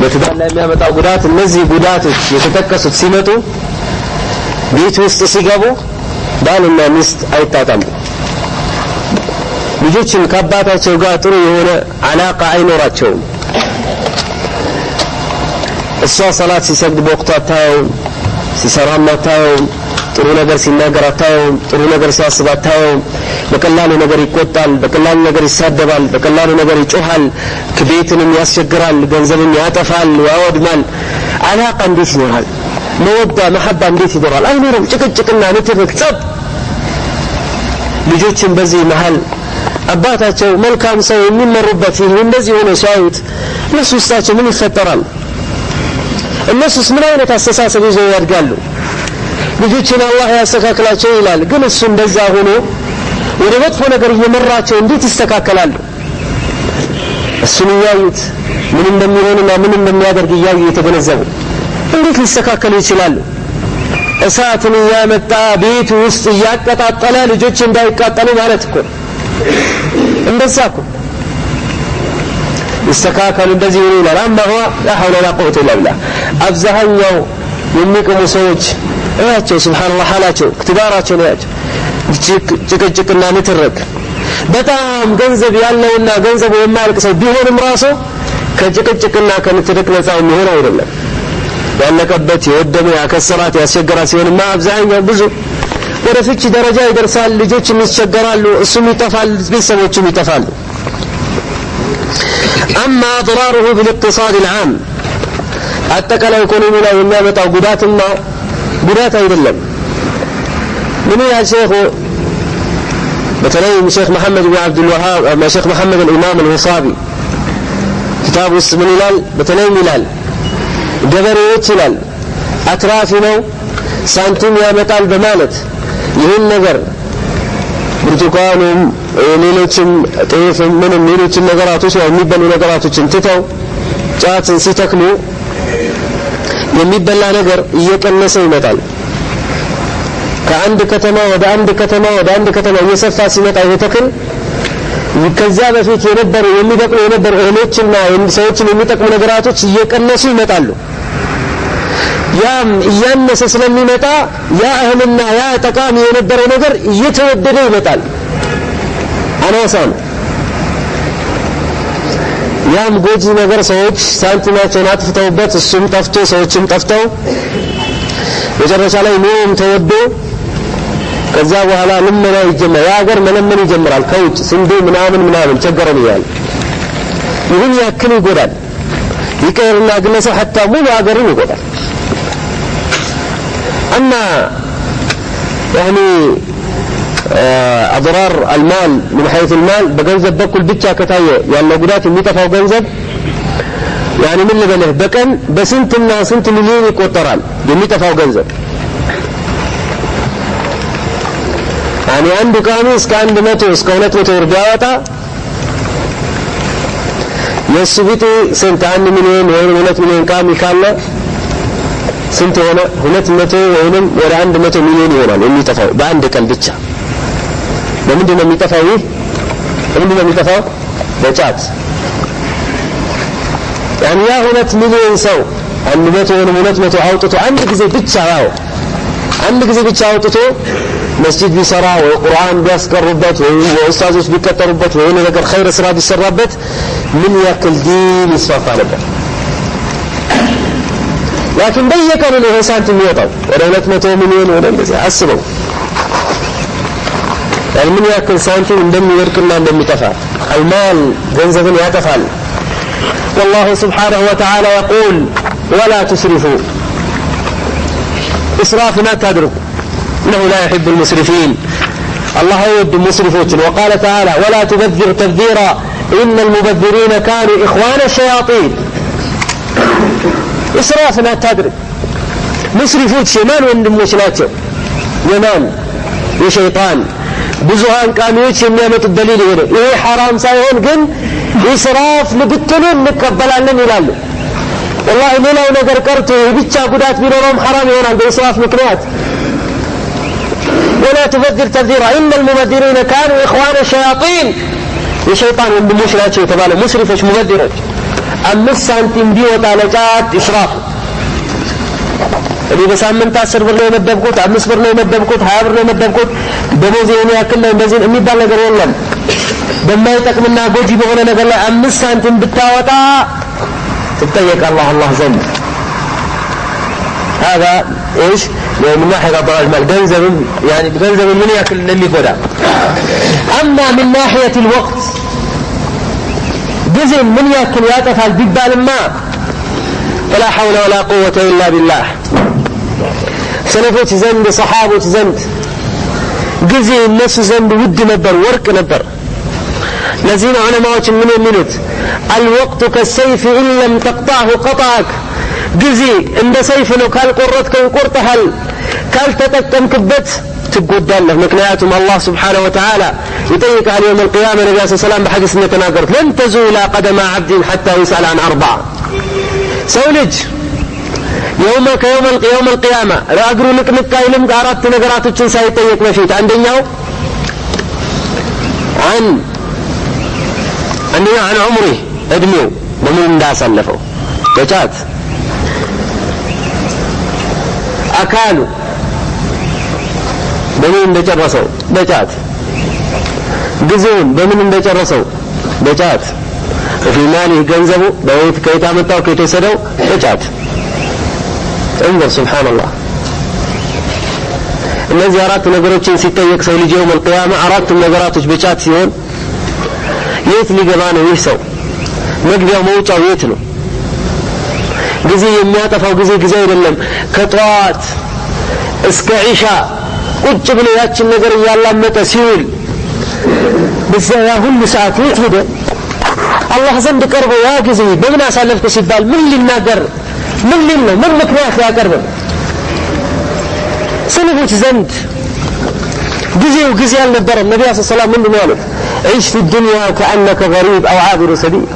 በትዳር ላይ የሚያመጣው ጉዳት እነዚህ ጉዳቶች የተጠቀሱት ሲመጡ ቤት ውስጥ ሲገቡ ባልና ሚስት አይጣጣሙ ልጆችን ከአባታቸው ጋር ጥሩ የሆነ አላቃ አይኖራቸውም እሷ ሰላት ሲሰግድ በወቅቱ አታየውም ሲሰራም አታየውም ጥሩ ነገር ሲናገር አታየውም ጥሩ ነገር ሲያስብ አታየውም በቀላሉ ነገር ይቆጣል በቀላሉ ነገር ይሳደባል በቀላሉ ነገር ይጮሃል ቤትንም ያስቸግራል ገንዘብን ያጠፋል ያወድማል አላቃ እንዴት ይኖራል መወዳ መሐባ እንዴት ይኖራል አይኖርም ጭቅጭቅና ንትርክ ጸብ ልጆችን በዚህ መሃል አባታቸው መልካም ሰው የሚመሩበት ይሄ እንደዚህ ሆኖ ሲያዩት እነሱ ውስጣቸው ምን ይፈጠራል እነሱስ ምን አይነት አስተሳሰብ ይዘው ያድጋሉ ልጆችን አላህ ያስተካክላቸው ይላል ግን እሱ እንደዛ ሆኖ ወደ መጥፎ ነገር እየመራቸው እንዴት ይስተካከላሉ እሱን ያዩት ምን እንደሚሆንና ምን እንደሚያደርግ ያዩ የተገነዘቡ እንዴት ሊስተካከሉ ይችላሉ እሳትን ያመጣ ቤት ውስጥ ያቀጣጠለ ልጆች እንዳይቃጠሉ ማለት እኮ እንደዛ እኮ ይስተካከሉ እንደዚህ ይላል አማ هو لا حول ولا قوه الا بالله አብዛኛው የሚቀሙ ሰዎች እያቸው ሱብሃንአላህ ሐላቸው ክትባራቸው ነው ያቸው ጭቅጭቅና ንትርክ በጣም ገንዘብ ያለውና ገንዘቡ የማያልቅ ሰው ቢሆንም ራሱ ከጭቅጭቅና ከንትርክ ነፃ የሚሆን አይደለም ያለቀበት የወደመ ያከሰራት ያስቸገራት ሲሆንማ አብዛኛው ብዙ ወደ ፍቺ ደረጃ ይደርሳል ልጆችም ይቸገራሉ እሱም ይጠፋል ቤተሰቦችም ይጠፋሉ اما اضراره بالاقتصاد العام አጠቃላይ ኢኮኖሚ ላይ የሚያመጣው ጉዳትና ጉዳት አይደለም ምን ያ ሼኹ በተለይ ሼኽ መሐመድ ብን አብዱል ወሃብ ሼኽ መሐመድ الامام الوصابي كتاب ውስጥ ምን ይላል በተለይ ይላል ገበሬዎች ይላል አትራፊ ነው ሳንቲም ያመጣል በማለት ይህን ነገር ብርቱካኑም ሌሎችም ጤፍም ምንም ሌሎችም ነገራቶች ነው የሚበሉ ነገራቶችን ትተው ጫትን ሲተክሉ የሚበላ ነገር እየቀነሰ ይመጣል ከአንድ ከተማ ወደ አንድ ከተማ እየሰፋ ሲመጣ የተክል ከዛ በፊት የነበሩ የሚበቅሉ የነበሩ እህሎችና ሰዎችን የሚጠቅሙ ነገራቶች እየቀነሱ ይመጣሉ ያም እያነሰ ስለሚመጣ ያ እህልና ያ ጠቃሚ የነበረው ነገር እየተወደደ ይመጣል አናሳን ያም ጎጂ ነገር ሰዎች ሳንቲማቸውን አጥፍተውበት እሱም ጠፍቶ ሰዎችም ጠፍተው መጨረሻ ላይ ኑሮም ተወዶ ከዛ በኋላ ልመና ይጀምራል ያገር መለመን ይጀምራል ከውጭ ስንዴ ምናምን ቸገረን ይላል ይሁን ያክል ይጎዳል ይቀርና ግለሰብ حتى ሙሉ አገርን ይጎዳል أما يعني أضرار المال من حيث المال بجنزب بكل بتشا كتاية يعني قدات الميتفاو جنزب يعني من اللي بله بكن بسنتنا سنت مليون كوترال الميتفاو جنزب يعني عنده قاميس كان بمتوس كونت متور جاوتا يسبيتي سنت عن مليون ولا مليون كامل كامله ስንት ሆነ 200 ወይንም ወደ 100 ሚሊዮን ይሆናል የሚጠፋው በአንድ ቀን ብቻ ለምንድን ነው የሚጠፋው በጫት يعني ያ 2 ሚሊዮን ሰው 100 ወይንም 200 አውጥቶ አንድ ጊዜ ብቻ አውጥቶ መስጂድ ቢሰራ ወይ ቁርአን ቢያስቀሩበት ወይ ኡስታዞች ቢቀጠሩበት ወይ ነገር ኸይር ስራ ቢሰራበት ምን ያክል ዲን ይስፋፋ ነበር لكن بيكن له سانتيم يوطው ወደ 200 ሚሊዮን ወደ እንደዚህ አስበው ምን ያክል ሳንቲም እንደሚወርቅና እንደሚጠፋ المال ገንዘብን ያጠፋል والله سبحانه وتعالى يقول ولا تسرفوا اسرافنا تدرك انه لا يحب المسرفين الله يود المسرفين وقال تعالى ولا تبذر تبذيرا ان المبذرين كانوا اخوان الشياطين اسرافنا تدرك مسرفوت شمال ወንድሞች ናቸው የማን የሸይጣን ብዙሃን ቃሚዎች የሚያመጡ ደሊል ይሄ حرام ሳይሆን ግን እስራፍ ልብትሉ እንቀበላለን ይላሉ والله ሌላው ነገር ቀርቶ ብቻ ጉዳት ቢኖርም حرام ይሆናል በእስራፍ ምክንያት ولا تبذر تبذيرا ان المبذرين كانوا اخوان الشياطين የሸይጣን ወንድሞች ናቸው የተባለ ሙስሪፎች ሙበذሮች 5 ሳንቲም ቢወጣ ለጫት ኢስራፍ እኔ በሳምንት 10 ብር ነው የመደብኩት 5 ብር ነው የመደብኩት 20 ብር ነው የመደብኩት ደሞዝ የኔ ያክል ነው እንደዚህ የሚባል ነገር የለም በማይጠቅምና ጎጂ በሆነ ነገር ላይ 5 ሳንቲም ብታወጣ ትጠየቃለህ አላህ ዘንድ هذا ايش من ناحيه ضرر المال ገንዘብ يعني ገንዘብ ምን ያክል እንደሚጎዳ اما من ناحيه الوقت ጊዜ ምን ያክል ያጠፋል ቢባልማ فلا حول ولا قوه الا بالله ሰለፎች ዘንድ ሰሃቦች ዘንድ ጊዜ እነሱ ዘንድ ውድ ነበር ወርቅ ነበር ለዚህ ዑለማዎች ምን የሚሉት الوقت كالسيف ان لم تقطعه قطعك ጊዜ እንደ ሰይፍ ነው ካልቆረጥከው ይቆርጥሃል ካልተጠቀምክበት ትጎዳለህ ምክንያቱም አላህ Subhanahu Wa Ta'ala ይጠይቃል يوم القيامة ነብዩ ሰለላሁ ዐለይሂ ወሰለም በሐዲስ እንደተናገሩት لن تزول قدم عبد حتى يسأل عن 4 ሰው ልጅ يوم القيامة እግሩ ንቅንቅ አይልም አራት ነገራቶችን ሳይጠየቅ በፊት አንደኛው عن عمره እድሜው በምን እንዳሳለፈው በጫት አካሉ በምን እንደጨረሰው በጫት ጊዜውን በምን እንደጨረሰው በጫት ፊማሊ ገንዘቡ በወይት ከየታመጣው ከተሰደው በጫት እንግዲህ ሱብሃንአላህ እነዚህ አራት ነገሮችን ሲጠየቅ ሰው ልጅ የውመል ቂያማ አራት ነገራቶች በጫት ሲሆን የት ሊገባ ነው ይህ ሰው መግቢያው መውጫው የት ነው ጊዜ የሚያጠፋው ጊዜ አይደለም ከጧት እስከ ኢሻ ቁጭ ብሎ ያችን ነገር ያላመጠ ሲውል በዛ ሁሉ ሰዓት የት ሄደ አላህ ዘንድ ቀርቦ ያ ጊዜ በምን አሳለፍኩ ሲባል ምን ሊናገር ምን ሊል ምን ምክንያት ያቀርብ ሰለፎች ዘንድ ጊዜ አልነበረም ነብዩ ሰለላሁ ዐለይሂ ወሰለም ምን ያሉት عيش في الدنيا كأنك غريب أو عابر سبيل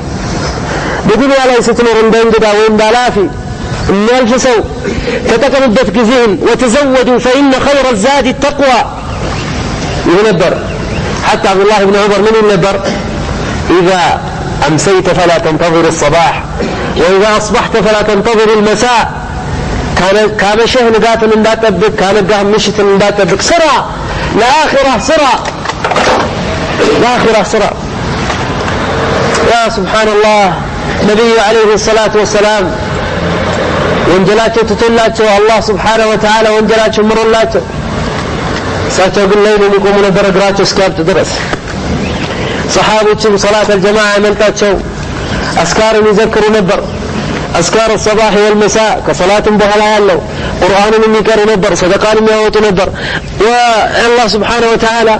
በዱንያ ላይ ስትኖር እንደ እንግዳ ወይ እንዳላፊ የሚያልፍሰው ተጠቀምበት ጊዜህን وتزودوا فإن خير الزاد التقوى ينبر حتى عبد الله بن عمر من ينبر إذا أمسيت فلا تنتظر الصباح وإذا أصبحت فلا تنتظر المساء كان شهر قاتل እንዳትጠብቅ كان قام مشت እንዳትጠብቅ سرع لآخرة سرع لآخرة سرع يا سبحان الله نبي عليه الصلاة والسلام ወንጀላቸው ተተላቸው አላህ Subhanahu Wa Ta'ala ወንጀላቸው ምሮላቸው ሳቸው ግን ላይ የሚቆሙ ነበር እግራቸው እስኪያብጥ ድረስ ሰሃቦችም ሶላት الجماعة መልጣቸው አስካርን ይዘክሩ ነበር አስካር الصباح والمساء ከሶላትም በኋላ ያለው ቁርአንን የሚቀሩ ነበር ሰደቃን የሚያወጡ ነበር والله Subhanahu Wa Ta'ala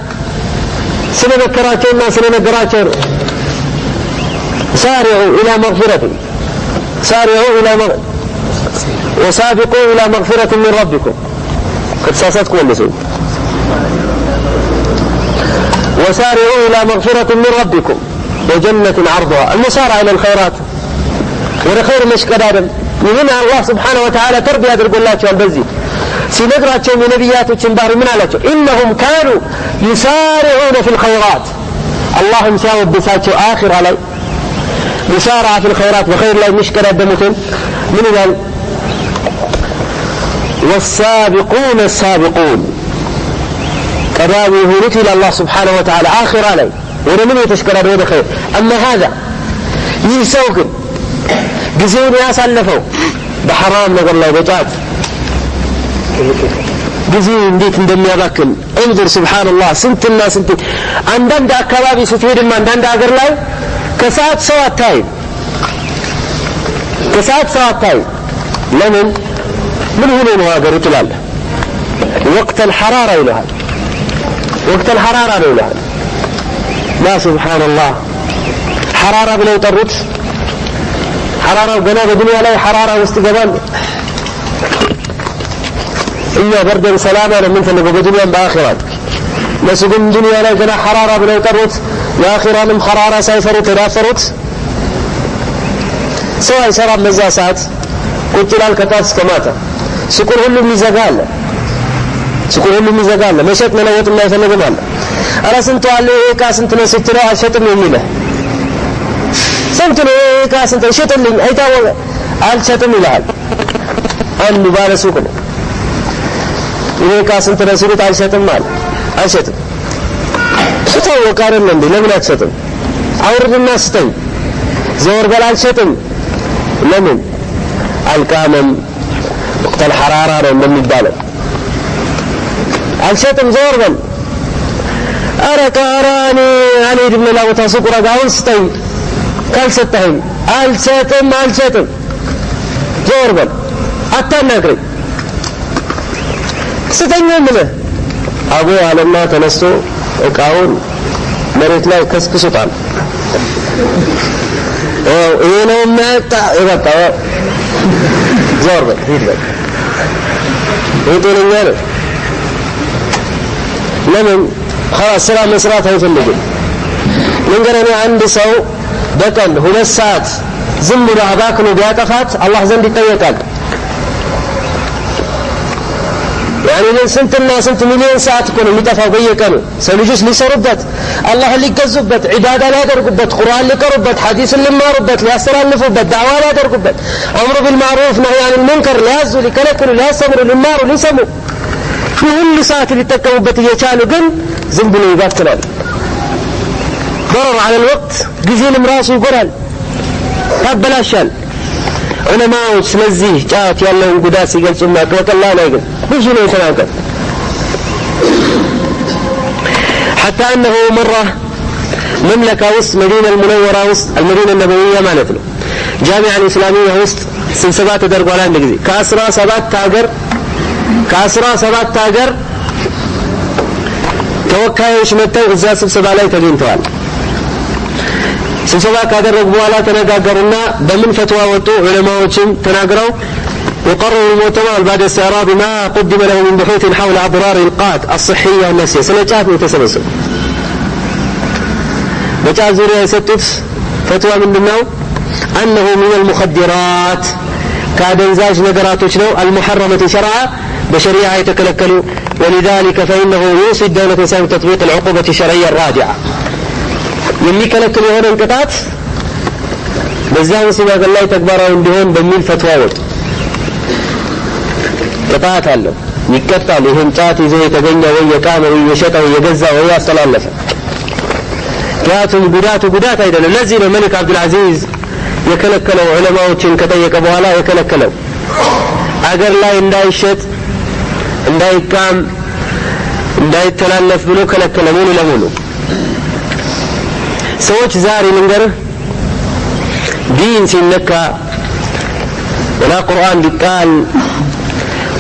ስለመከራቸውና ስለነገራቸው سارعوا إلى مغفرة وسابقوا إلى مغفرة من ربكم قد ساساتكم اللسون وسارعوا إلى مغفرة من ربكم وجنة عرضها المسارعة إلى الخيرات ولخير مشكل آدم من الله سبحانه وتعالى تربية يقول الله البزي سنقرأ من نبيات وشنبار من على إنهم كانوا يسارعون في الخيرات اللهم شاءوا بساتوا آخر علي مسارعة في الخيرات وخير لا مشكلة دمتن من قال والسابقون السابقون كراوي هونت إلى الله سبحانه وتعالى آخر علي ولمن يتشكر هذا خير أما هذا يسوق جزيون ياسلفوا بحرام نقول الله بجات جزيون ديك ندمي أباكن انظر سبحان الله سنت الناس انت عندنا أكبابي ستفيد ما عندنا أقر لاي كسات سوات تايم لمن من هنا نواقر تلال وقت الحرارة إلى هذا لا سبحان الله حرارة بلو طرت حرارة وقناة الدنيا لا حرارة واستقبال إيا بردا سلاما لمن فنقوا بدنيا بآخرات نسقون الدنيا لا قناة حرارة بلو طرت الآخرة من حرارة سيفرت تدافرت سواء شراب مزاسات قلت لها الكتاس كماتا سكون هم ميزاقال مشيت من أوت الله يفنى جمال أنا سنتو عليه كاس انتنا سترا عشتم يميله ስንት ነው ካስንተ ሸጥልኝ አይታወቀ አልሸጥም ይላል አንዱ ባለ ሱቅ ነው ይሄ ካስንተ ነው ሲሉት አልሸጥም ማለት አልሸጥም ስታወቀ አይደለም እንዴ ለምን አትሸጥም አውርድና ስጠኝ ዘወር በል አልሸጥም ለምን አልቃመም ወቅት الحرارة ነው እንደሚባለው አልሸጥም ዘወር በል አረቃራኒ አልሄድም ሌላ ቦታ ሱቅ ረጋውን ስጠኝ ካልሰጠኸኝ አልሸጥም ዘወር በል አታናግረኝ ስጠኝ ምለህ አቡ አለና ተነስቶ እቃውን መሬት ላይ ከስክሶታል ይሄ ነው መጣ ይበቃ ዘወር በል ሂድ በል ይሄ ነው ለምን خلاص ስራ መስራት አይፈልግም መንገረኛ አንድ ሰው በቀን 2 ሰዓት ዝም ብሎ አባክኖ ቢያጠፋት አላህ ዘንድ ይጠየቃል يعني ስንትና ስንት ሚሊዮን ሰዓት እኮ ነው የሚጠፋው በየቀኑ ሰው ልጆች ሊሰሩበት አላህ ሊገዙበት ዒባዳ ሊያደርጉበት ቁርአን ሊቀሩበት ሐዲስ ሊማሩበት ሊያስተላልፉበት ዳዕዋ ሊያደርጉበት አምሩ ቢልማዕሩፍ ነህይ አኒል ሙንከር ሊያዙ ሊከለክሉ ሊያስተምሩ ሊማሩ ሊሰሙ ሁሉ ሰዓት ሊጠቀሙበት እየቻሉ ግን ዝም ብሎ ይባክናል ضرر على الوقت ጊዜንም ራሱ ይጎዳል ያበላሻል ዑለማዎች ስለዚህ ጫት ያለውን ጉዳት ሲገልጹና በቀላሉ አይገል ብዙ ነው የተናገሩ حتى أنه مرة مملكة وسط مدينة المنورة وسط المدينة النبوية مالتنا جامعة الإسلامية وسط سبسبات تدرقوا على عندك كأسرى سبات تاجر توكايش متى إذا سبسبا لا يتجينتوال سبسبا كادرق بوالا تناقرنا بمن فتوى وطوع علماء تناقروا يقرر المؤتمر بعد استعراض ما قدم له من بحوث حول أضرار القات الصحية والنفسية سنجات متسبسب بجاء زوريا يستف فتوى من دماغ أنه من المخدرات كادنزاج نقراتوش المحرمة شرعا بشريعة يتكلكلوا ولذلك فإنه يوصي الدولة الإسلام تطبيق العقوبة الشرعية الراجعة يميكلكل هنا انقطاعات بزاهم سباق الله تكبروا عندهم بميل فتواوت قطاعات هلو يكتال يهم تاتي زي تقنى ويقام ويشتى ويقزى ويصلالف كاتم قدات أيضا الذي الملك عبد العزيز يكلكلوا علماء كتيك أبوالا يكلكلوا أقر لا يندايشت እንዳይቃም እንዳይተላለፍ ብሎ ከለከለ ሙሉ ለሙሉ ሰዎች ዛሬ ልንገርህ ዲን ሲነካ ወላ ቁርአን ቢቃል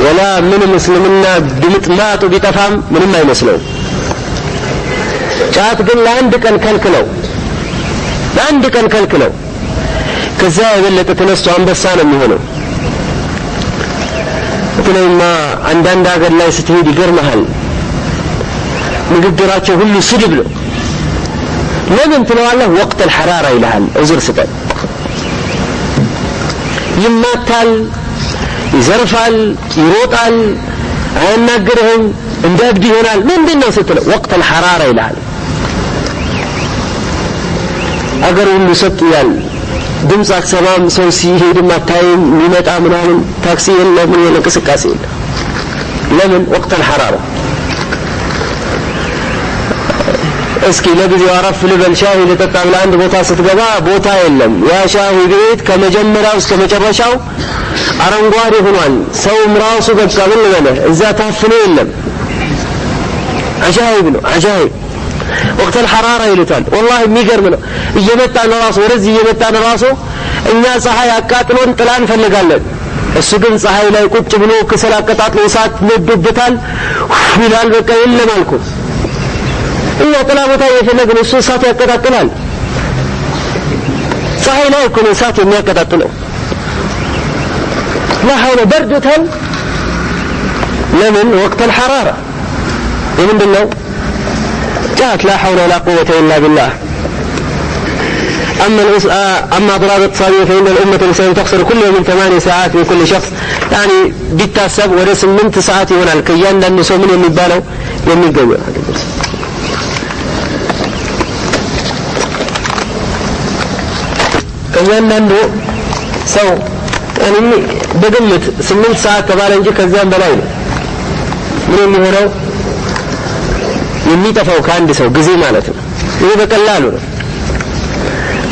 ወላ ምን ሙስሊምና ድምጥማጡ ቢጠፋም ምንም አይመስለው ጫት ግን ለአንድ ቀን ከልክለው ከዛ የበለጠ ተነስቶ አንበሳ ነው የሚሆነው ስለማ አንዳንድ ሀገር ላይ ስትሄድ ይገርምሃል ንግግራቸው ሁሉ ስድብ ነው ለምን ትለዋለህ ወቅት الحرارة ይልሃል እዝር ስጠን ይማታል ይዘርፋል ይሮጣል አይናገርህም እንደ እብድ ይሆናል ምንድነው ስትለው ወቅት الحرارة ይልሃል አገር ሁሉ ሰጥቷል ድምጽ አትሰማም ሰው ሲሄድ ማታይም የሚመጣ ምናምን ታክሲ የለም የለቅስቃሴ ለምን ወቅት الحرارة እስኪ ለጊዜው አረፍ ልበል ሻሂ ልጠጣ ብላ አንድ ቦታ ስትገባ ቦታ የለም ያ ሻሂ ቤት ከመጀመሪያው እስከ መጨረሻው አረንጓዴ ሆኗል ሰውም ራሱ በቃ ምን ልበለ እዛ ታፍኖ የለም አጃይብ ነው አጃይብ ወቅት الحرارة ይሉታል والله የሚገርም ነው እየመጣን ራሱ ወደዚህ እየመጣን ራሱ እኛ ፀሐይ አቃጥሎን ጥላን ፈልጋለን እሱ ግን ፀሐይ ላይ ቁጭ ብሎ ከሰል አቀጣጥሎ እሳት ነዶበታል ይላል በቃ የለም አልኩ እኛ ጥላ ቦታ እየፈለግን እሱ እሳት ያቀጣጥላል ፀሐይ ላይ እኮ ነው እሳት የሚያቀጣጥለው لا حول بردتهم لمن وقت الحرارة ومن بالله جاءت لا حول ولا قوة إلا بالله أما أضرار اقتصادية فإن الأمة الإسلامية تخسر كل يوم 8 ساعات من كل شخص يعني بالتاسب ورسم من 9 ساعات هنا الكيان لأنه سو من يميبالو يميقوي ከእያንዳንዱ ሰው እኔ በግምት 8 ሰዓት ተባለ እንጂ ከዚያም በላይ ነው ምን የሚሆነው የሚጠፋው ከአንድ ሰው ጊዜ ማለት ነው። ይሄ በቀላሉ ነው።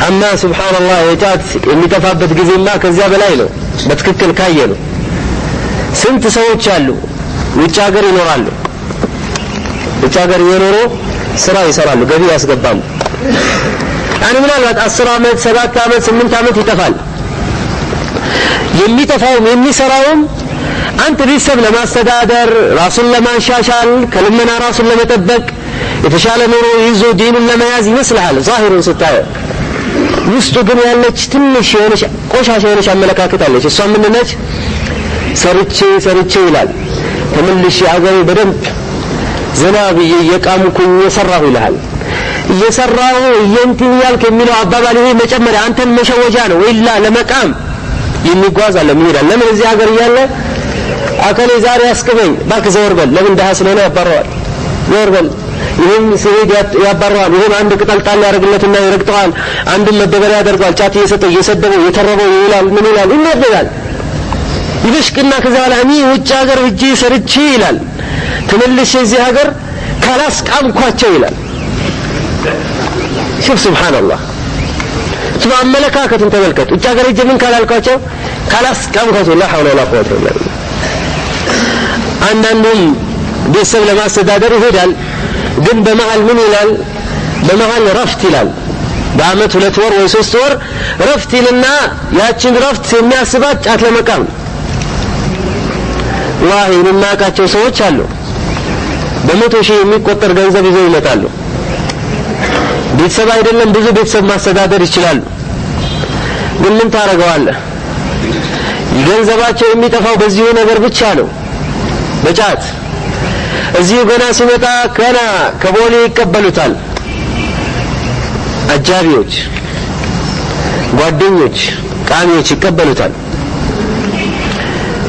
አማ ሱብሃንአላህ የጫት የሚጠፋበት ጊዜማ ከዚያ በላይ ነው በትክክል ካየ ነው። ስንት ሰዎች አሉ ውጭ ሀገር ይኖራሉ፣ ውጭ ሀገር እየኖሩ ስራ ይሰራሉ፣ ገቢ ያስገባሉ። ያኔ ምናልባት 10 ዓመት 7 ዓመት 8 ዓመት ይጠፋል። የሚጠፋውም የሚሰራውም አንተ ቤተሰብ ለማስተዳደር ራሱን ለማሻሻል ከልመና ራሱን ለመጠበቅ የተሻለ ኑሮ ይዞ ዲኑን ለመያዝ ይመስልሃል ዛሂሩን ስታየው። ውስጡ ግን ያለች ትንሽ የሆነች ቆሻሻ የሆነች አመለካከት አለች። እሷ ምን ነች? ሰርቼ ይላል ተመልሼ አገሬ በደንብ ዘና ብዬ የቃምኩኝ የሰራሁ ይልሃል። እየሰራሁ እንትን ያልክ የሚለው አባባል ይሄ መጨመሪያ አንተን መሸወጃ ነው። ወይላ ለመቃም የሚጓዝ አለ ይላል። ለምን እዚህ ሀገር እያለ አከሌ ዛሬ አስቀበኝ ባክ ዘወር በል ለምን ደሃ ስለሆነ ያባረዋል። ዘወር በል ይሄን ሲሄድ ያባረዋል። ይሄን አንድ ቅጠል ጣል ያደርግለትና ይረግጠዋል። አንድ መደበሪያ ያደርጋል። ጫት እየሰጠ እየሰደበው የተረበው ይላል። ምን ይላል? ይናደዳል። ይበሽቅና ከዛ በኋላ እኔ ውጭ ሀገር ሂጄ ሰርቼ ይላል ተመልሼ እዚህ ሀገር ካላስቃምኳቸው ይላል። شوف سبحان الله تبع አመለካከቱን ተመልከት። ውጭ ሀገር ሂጄ ምን ካላልኳቸው ካላስቃምኳቸው لا حول ولا قوة إلا بالله። አንዳንዱም ቤተሰብ ለማስተዳደር ይሄዳል፣ ግን በመሃል ምን ይላል? በመሃል ረፍት ይላል። በአመት 2 ወር ወይ 3 ወር ረፍት ይልና ያችን ረፍት የሚያስባት ጫት ለመቃም ዋሂ እናቃቸው ሰዎች አሉ። በመቶ ሺህ የሚቆጠር ገንዘብ ይዘው ይመጣሉ። ቤተሰብ አይደለም ብዙ ቤተሰብ ማስተዳደር ይችላሉ። ግን ምን ታረጋዋለህ? ገንዘባቸው የሚጠፋው በዚሁ ነገር ብቻ ነው፣ በጫት። እዚሁ ገና ሲመጣ ገና ከቦሌ ይቀበሉታል አጃቢዎች፣ ጓደኞች፣ ቃሚዎች ይቀበሉታል።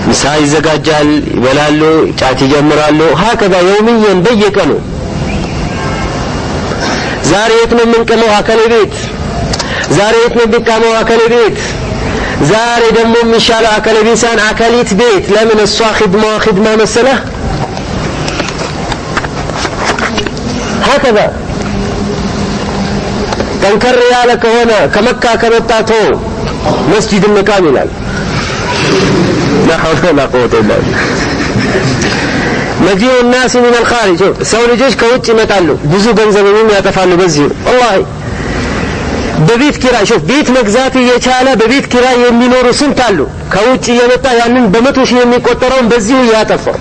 ምሳ ይዘጋጃል፣ ይበላሉ፣ ጫት ይጀምራሉ። ሀከዛ የውምየን በየቀኑ ዛሬ የት ነው የምንቀመው? አከሌ ቤት። ዛሬ የት ነው የሚቃመው? አከሌ ቤት። ዛሬ ደግሞ የሚሻለው አከሌ ቤት ሳይሆን አከሊት ቤት። ለምን? እሷ ኺድማ መሰለህ? ሀከዛ ጠንከር ያለ ከሆነ ከመካ ከመጣቶ መስጂድ መቃም ይላል። لا حول ولا قوة إلا بالله. مجيء الناس من الخارج ሰው ልጆች ከውጭ ይመጣሉ፣ ብዙ ገንዘብም ያጠፋሉ በዚህ والله። በቤት ኪራይ ሹፍ ቤት መግዛት እየቻለ በቤት ኪራይ የሚኖሩ ስንት አሉ። ከውጭ እየመጣ ያንን በመቶ ሺህ የሚቆጠረውን በዚህ ያጠፋው።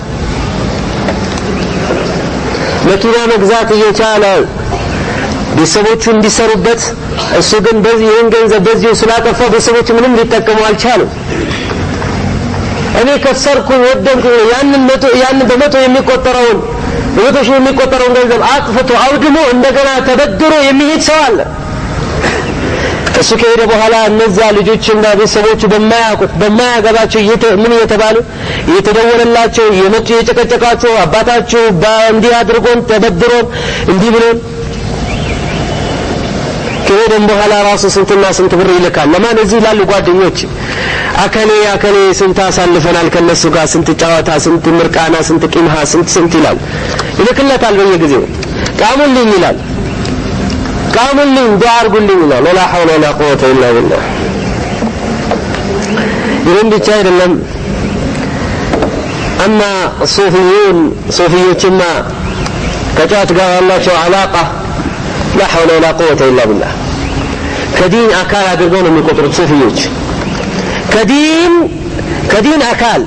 መኪና መግዛት እየቻለ ቤተሰቦቹ እንዲሰሩበት እሱ ግን በዚህ ይህን ገንዘብ በዚህ ስላጠፋ ቤተሰቦቹ ምንም ሊጠቀሙ አልቻሉም። እኔ ከሰርኩኝ ወደንኩኝ ያንን በመቶ የሚቆጠረውን በመቶ ሺህ የሚቆጠረውን ገንዘብ አጥፍቶ አውድሞ እንደገና ተበድሮ የሚሄድ ሰው አለ። እሱ ከሄደ በኋላ እነዚያ ልጆችና ቤተሰቦቹ በማያውቁት በማያገባቸው ምን እየተባሉ እየተደወለላቸው የመጡ የጨቀጨቃቸው አባታችሁ እንዲህ አድርጎን ተበድሮን እንዲህ ብሎን ከሄደም በኋላ ራሱ ስንትና ስንት ብር ይልካል። ለማን? እዚህ ላሉ ጓደኞች አከሌ ስንት አሳልፈናል ከነሱ ጋር ስንት ጨዋታ ስንት ምርቃና ስንት ቂምሃ ስንት ይላል ይልክለታል። በየጊዜው ቃሙልኝ ይላል፣ ቃሙልኝ ዱዓ አድርጉልኝ ይላል። لا حول ولا قوة إلا بالله። ይህን ብቻ አይደለም። አማ ሱፊዮችና ከጫት ጋር ያላቸው አላቃ لا حول ولا قوة إلا بالله። ከዲን አካል አድርገው ነው የሚቆጥሩት ሱፊዮች። ከዲን አካል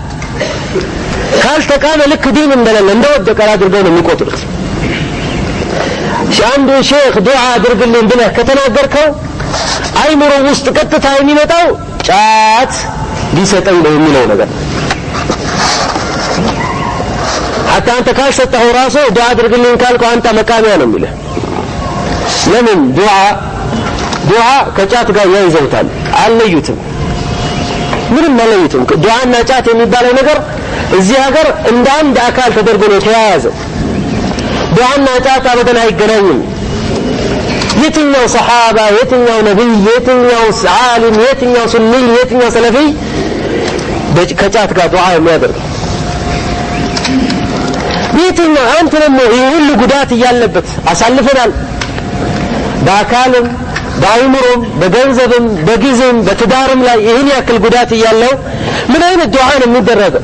ካልተቃመ ልክ ዲን እንደሌለ እንደወደቀ አድርገው ነው የሚቆጥሩት። አንዱ ሼክ ዱዓ አድርግልኝ ብለህ ከተናገርከው አይምሮ ውስጥ ቀጥታ የሚመጣው ጫት ሊሰጠኝ ነው የሚለው ነገር። ሐታ አንተ ካልሰጠኸው ራሱ ዱዓ አድርግልኝ ካልከው አንተ መቃሚያ ነው የሚልህ። ለምን? ዱዓ ከጫት ጋር ያይዘውታል፣ አልለዩትም፣ ምንም አልለዩትም። ዱዓና ጫት የሚባለው ነገር እዚህ ሀገር እንደ አንድ አካል ተደርጎ ነው የተያያዘው። ዱዓና ጫት አበደን አይገናኙም። የትኛው ሰሃባ የትኛው ነብይ የትኛው ዓሊም የትኛው ሱኒ የትኛው ሰለፊ ከጫት ጋር ዱዓ የሚያደርግ? የትኛው? አንተ ደግሞ ይህ ሁሉ ጉዳት እያለበት አሳልፈናል። በአካልም በአይምሮም በገንዘብም በጊዜም በትዳርም ላይ ይህን ያክል ጉዳት እያለው ምን አይነት ዱዓ ነው የሚደረገው?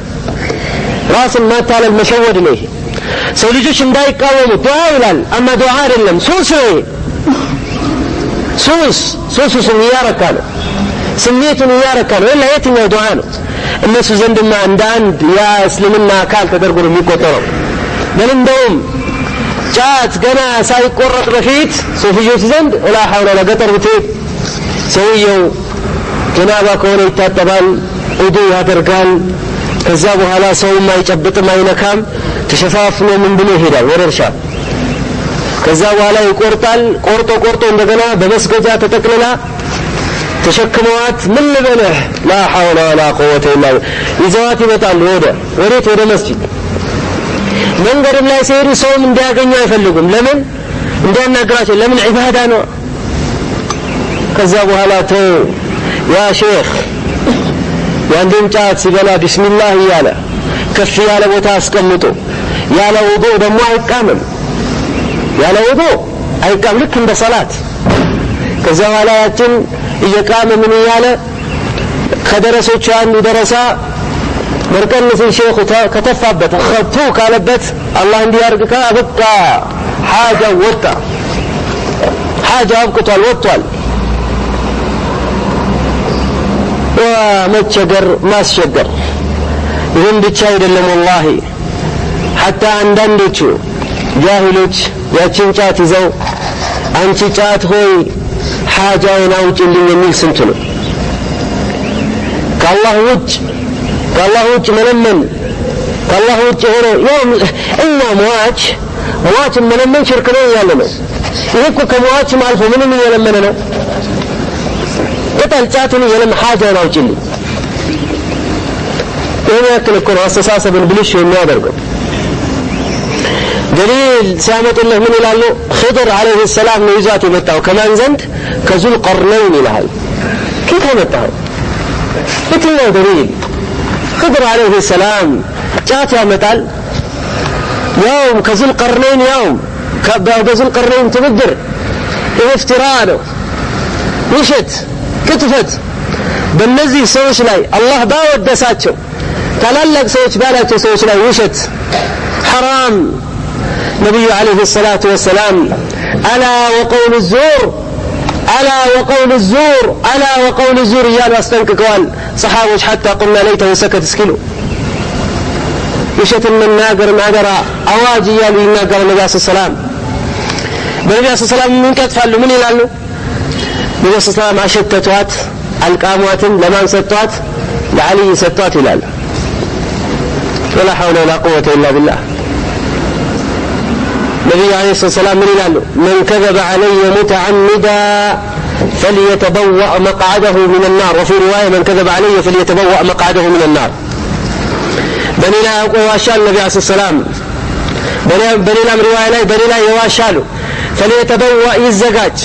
ራስን ማታለል መሸወድ ነው። ይሄ ሰው ልጆች እንዳይቃወሙ ዱዓ ይላል፣ አማ ዱዓ አይደለም። ሱስ ሱስን እያረካ ነው፣ ስሜቱን እያረካ ነው። ሌላ የትኛው ዱዓ ነው? እነሱ ዘንድማ እንደ አንድ የእስልምና አካል ተደርጎ ነው የሚቆጠረው። በል እንደውም ጫት ገና ሳይቆረጥ በፊት ሱፊዮች ዘንድ ላ ሐውለ ወላ ገጠር ብትሄድ ሰውየው ጀናባ ከሆነ ይታጠባል፣ ውዱ ያደርጋል። ከዛ በኋላ ሰውም አይጨብጥም አይነካም፣ ተሸፋፍኖ ምን ብሎ ይሄዳል ወደ እርሻ። ከዛ በኋላ ይቆርጣል። ቆርጦ እንደገና በመስገጃ ተጠቅልላ ተሸክመዋት ምን ልበለህ ላ ሐውለ ወላ ቁወተ ኢላ ይዘዋት ይመጣሉ። ወዴት? ወደ መስጂድ። መንገድም ላይ ሲሄዱ ሰውም እንዲያገኙ አይፈልጉም። ለምን? እንዲያናግራቸው። ለምን? ዒባዳ ነው። ከዛ በኋላ ተው ያ ሼኽ ያንዱን ጫት ሲበላ ቢስሚላህ እያለ ከፍ ያለ ቦታ አስቀምጦ ያለ ውዱእ ደግሞ አይቃምም። ያለ ውዱእ አይቃም፣ ልክ እንደ ሰላት። ከዛ በኋላ ያችን እየቃመ ምን እያለ ከደረሶቹ አንዱ ደረሳ መርቀንስን ሼኹ ከተፋበት ኸቱ ካለበት አላህ እንዲያርግካ በቃ ሓጃው ወጣ፣ ሓጃ አብቅቷል፣ ወጥቷል። ወመቸገር ማስቸገር። ይህም ብቻ አይደለም ወላሂ ሐታ አንዳንዶቹ ጃሂሎች ያችን ጫት ይዘው አንቺ ጫት ሆይ ሓጃዬን አውጭልኝ የሚል ስንቱ ነው። ከአላህ ውጭ መለመን፣ ከአላህ ውጭ ሆኖ እኛ ሟችን መለመን ሽርክ ነው እያለ ነው። ይህ እኮ ከሟችም አልፎ ምንም እየለመነ ነው። ቅጠል ጫቱን እየለመነ ሓጃዬን አውጭልኝ። ይህን ያክል እኮ ነው አስተሳሰብን ብልሽ የሚያደርገው። ደሊል ሲያመጡልህ ምን ይላሉ? ኽድር ዓለይሂ ሰላም ነው ይዟት የመጣው። ከማን ዘንድ? ከዙል ቀርነይን ይልሃል። ከየት አመጣኸው? የትኛው ደሊል? ኽድር ዓለይሂ ሰላም ጫት ያመጣል። ያውም ከዙል ቀርነይን፣ ያውም በዙል ቀርነይን ትብድር። ይህ እፍትራ ነው፣ ውሸት፣ ቅጥፈት። በእነዚህ ሰዎች ላይ አላህ ባወደሳቸው ታላላቅ ሰዎች ባላቸው ሰዎች ላይ ውሸት ሐራም። ነቢዩ ዓለይሂ ሰላቱ ወሰላም አላ ወቀውል ዙር አላ ወቀውል ዙር እያሉ አስጠንቅቀዋል ሰሓቦች። ሐታ ቁልና ለይተሁ ሰከት እስኪሉ ውሸትን መናገር አደራ አዋጅ እያሉ ይናገሩ ነቢ ሰላም። በነቢ ሰላም ምን ይቀጥፋሉ? ምን ይላሉ? ነቢ ሰላም አሸተቷት፣ አልቃሟትን ለማን ሰጥቷት? ለዓልይ ሰጥቷት ይላል። ወላ ሐውለ ወላ ቁወተ ኢላ ቢላህ። ነቢዩ ዓለይሂ ሰላም ምን ይላሉ? መን ከዘበ ዓለየ ሙተዓሚዳ ፈልየተበወእ መቅዓደሁ ሚነ ናር። ወፊ ሪዋያ መን ከዘበ ዓለየ ፈልየተበወእ መቅዓደሁ ሚነ ናር። በሌላ ያውቆ ይዋሻል ነቢ ዓለይሂ ሰላም። በሌላም ሪዋያ ላይ በሌላ ይዋሻሉ። ፈልየተበወእ ይዘጋጅ፣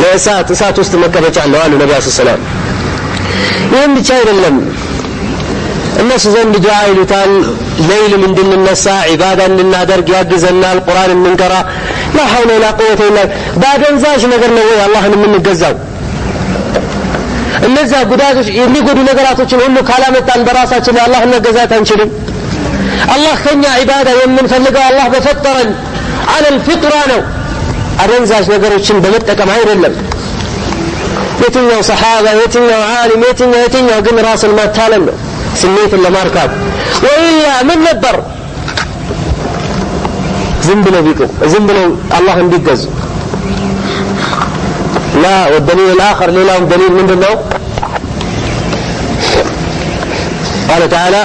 ለእሳት ውስጥ መቀመጫ አለው አሉ ነቢ ዓለይሂ ሰላም። ይህም ብቻ አይደለም፣ እነሱ ዘንድ ዱዓ ይሉታል። ሌይልም እንድንነሳ ዒባዳ እንድናደርግ ያግዘናል። ቁርአን እንንቀራ። ላ ሐውለ ወላ ቁወተ ኢላ ባደንዛዥ ነገር ነው ወይ አላህን የምንገዛው? እነዚያ ጉዳቶች የሚጎዱ ነገራቶችን ሁሉ ካላመጣን በራሳችን አላህን መገዛት አንችልም። አላህ ከኛ ዒባዳ የምንፈልገው አላህ በፈጠረን አለል ፊጥራ ነው፣ አደንዛዥ ነገሮችን በመጠቀም አይደለም። የትኛው ሰሓባ የትኛው ዓሊም የትኛው ግን ራስን ማታለል ነው፣ ስሜትን ለማርካት። ወኢላ ምን ነበር? ዝም ብለው አላህ እንዲገዙ። ላ ወደሊል الآخر ሌላውም ደሊል ምንድነው? قال تعالى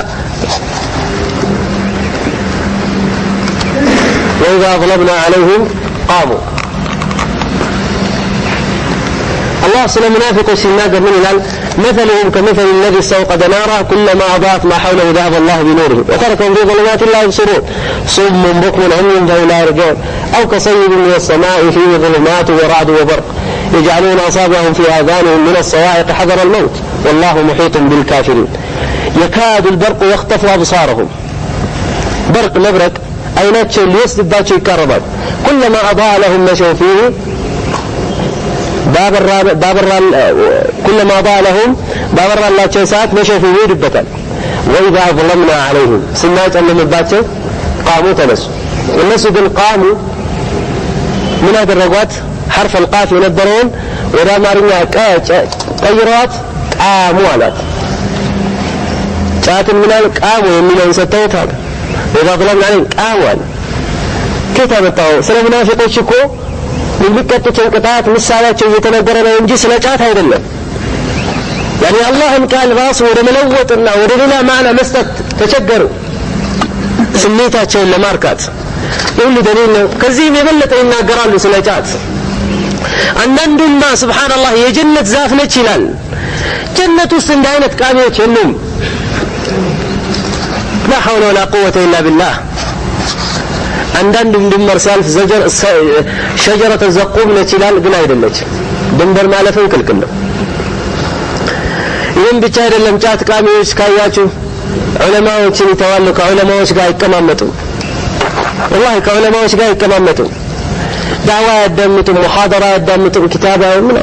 وإذا أظلمنا عليهم قاموا. الله سلام منافق ሲናገር ምን ይላል? مثلهم كمثل الذي استوقد نارا كلما أضاءت ما حوله ذهب الله بنوره وتركهم في ظلمات لا يبصرون صم بكم عمي فهم لا يرجعون أو كصيب من السماء فيه ظلمات ورعد وبرق يجعلون أصابعهم في آذانهم من الصواعق حذر الموت والله محيط بالكافرين يكاد البرق يخطف أبصارهم برق مبرق عيناتهم ليسدباتهم يكربات كلما أضاء لهم مشوا فيه كلما أضاء لهم بابر الله ساعات مشوا فيه يدبتان وإذا ظلمنا عليهم سنات أن مباتهم قاموا تنسوا الناس دول قاموا من هذا الرغوات حرف القاف ينبرون وإذا مارنا قيرات قاموا على ساعات من قاموا يمينا يستوت هذا وإذا ظلمنا عليهم قاموا كتاب الطاو سنة منافق الشكو من بكة تنقطات مسالات يتنقرنا ينجي سلجات هذا الله يعني الله قال راسه ودملوت الله ودلنا معنا مستت تشجروا سميتها لماركات يقول لي دليل كزيم يبلت إنا قرالوا سلجات أنندو ما سبحان الله يجنة زافنة شلال جنة السندانة كامية النوم لا حول ولا قوة إلا بالله عندنا دمر سالف شجرة الزقوم نشلال قنا يدلج دمر ما لفن كل كله يوم بيشار اللمجات كاميوش كاياتو علماء وشني توالو كعلماء وش قاعد كمامتهم والله كعلماء وش قاعد كمامتهم دعوة دمتهم محاضرة دمتهم كتابة من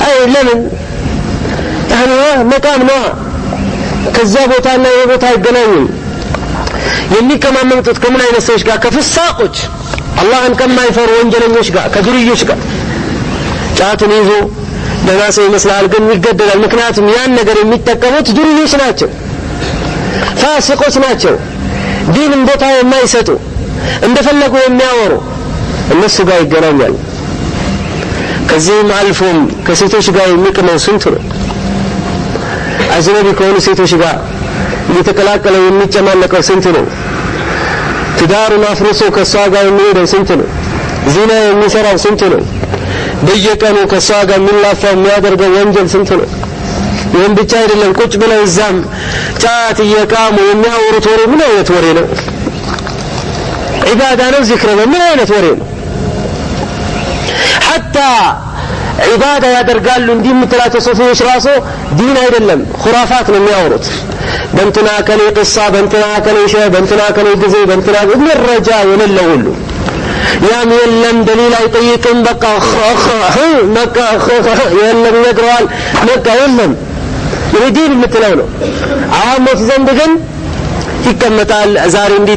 أي لمن يعني مقام نوع كذابوتانا يبوتا يقنعون يمي كما منطت كمن أين سوشقا كفساقوش الله أن كما يفر وانجلن يشقا كدري يشقا جاءتن يزو دناسي مسلا القن يقدر المكنات ميان نقر يميتكموت دري يشناتشو فاسقوش ناتشو دين بوتا يما يساتو اندفلقوا يمياورو الناس قا يقرانيال كزيم ألفهم كسيتوش قا يميكمو سنترو أجنبي كونو سيتوش قا يتكلاكل يميتشمان لكو سنترو تدارنا أفرسو كالساقا يميرو سنترو زنا يميسرو سنترو بيكانو كالساقا من لافا ميادرقا وانجل سنترو يوم بيتشاير لن كوش بلا الزام تاتي يكامو يمياورو توري من أين تورينو عبادة نذكرنا من أين تورينو حتى عبادة يا درقال دين متلاتة صفوش راسو دين أيضا خرافات من يورط بنتنا كلي قصة بنتنا كلي شيء بنتنا كلي قزي بنتنا ابن الرجاء ونلغلو يا ميلم دليل يطيقن بقى مكة يلم يقرال مكة يلم يدين المتلونو عامة زندقن ይቀመጣል ዛሬ እንዲህ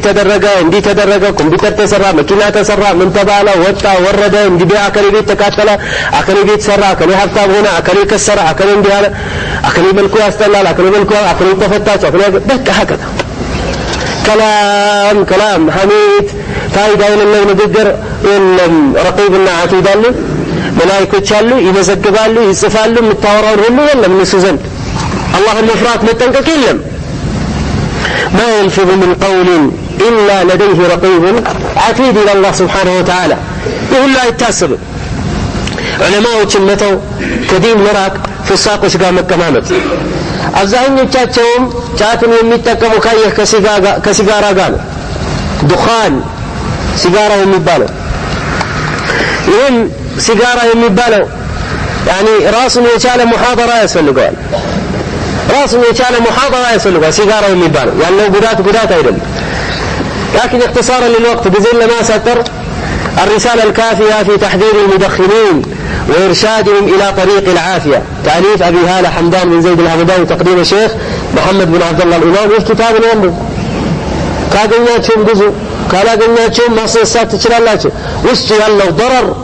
ተደረገ ኮምፒውተር ተሰራ መኪና ተሰራ ምን ተባለ ወጣ ወረደ እንዲህ አከሌ ቤት ተቃጠለ አከሌ ቤት ሰራ አከሌ ሀብታም ሆነ አከሌ ከሰራ አከሌ እንዲህ አለ አከሌ መልኩ ያስጠላል አከሌ ተፈታች አከሌ በቃ هكذا كلام حميد فايدة የሌለው ንግግር የለም ረቂብና ዓቲድ አሉ መላእክቶች አሉ ይመዘግባሉ ይጽፋሉ የምታወራውን ሁሉ የለም እነሱ ዘንድ አላህን መፍራት መጠንቀቅ የለም ما يلفظ من قول إلا لديه رقيب عتيد إلى الله سبحانه وتعالى يقول لا يتاسب علماء وشمتوا كدين مراك في الساق وشقام الكمامة أبزعين يتشاتهم شاتن يميتك مكاية كسيجارة قالوا دخان سيجارة يميبالو يهم سيجارة يميبالو يعني راس يشال محاضرة يسفل قال راس يشال محاضرة يسلوها سيجارة وميبان يعني لو قدات أيضا لكن اختصارا للوقت بزل ما ستر الرسالة الكافية في تحذير المدخنين وإرشادهم إلى طريق العافية تأليف أبي هالة حمدان بن زيد الهمداني تقديم الشيخ محمد بن عبد الله الإمام في كتاب الومر كاقنياتهم جزء كالاقنياتهم مصيصات تشلالاتهم وسط يالله ضرر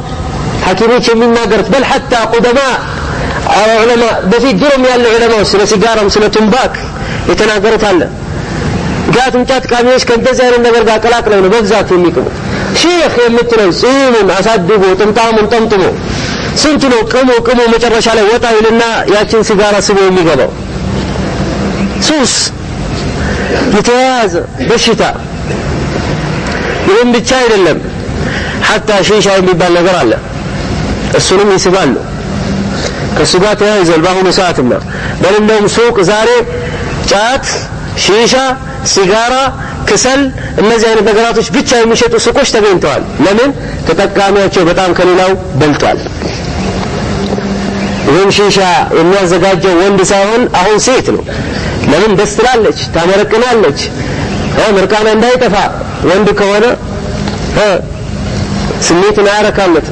حكيميش منا قرت بل حتى قدماء علماء بفيد درم يالله علماء سنة سيجارة سنة تنباك يتناقرت هلا قاعد مجات كاميش كنت زين النقر قاعد كلاك لونه بفزات يميكم شيخ يمتنا سيمون أصدقوا طمطموا سنتنو كمو مجرش عليه وطاي لنا ياتين سيجارة سبو يميقبو سوس يتواز بالشتاء يقوم بالشاي للم حتى شيشة يميبال نقر الله السنم يسبال له ከሱ ጋር ተያይዘል በአሁኑ ሰዓትና በእንደውም ሱቅ ዛሬ ጫት ሺሻ ሲጋራ ክሰል እነዚህ አይነት ነገራቶች ብቻ የሚሸጡ ሱቆች ተገኝተዋል ለምን ተጠቃሚያቸው በጣም ከሌላው በልጧል ይህን ሺሻ የሚያዘጋጀው ወንድ ሳይሆን አሁን ሴት ነው ለምን ደስ ትላለች ታመረቅናለች ምርቃና እንዳይጠፋ ወንድ ከሆነ ስሜትን አያረካለት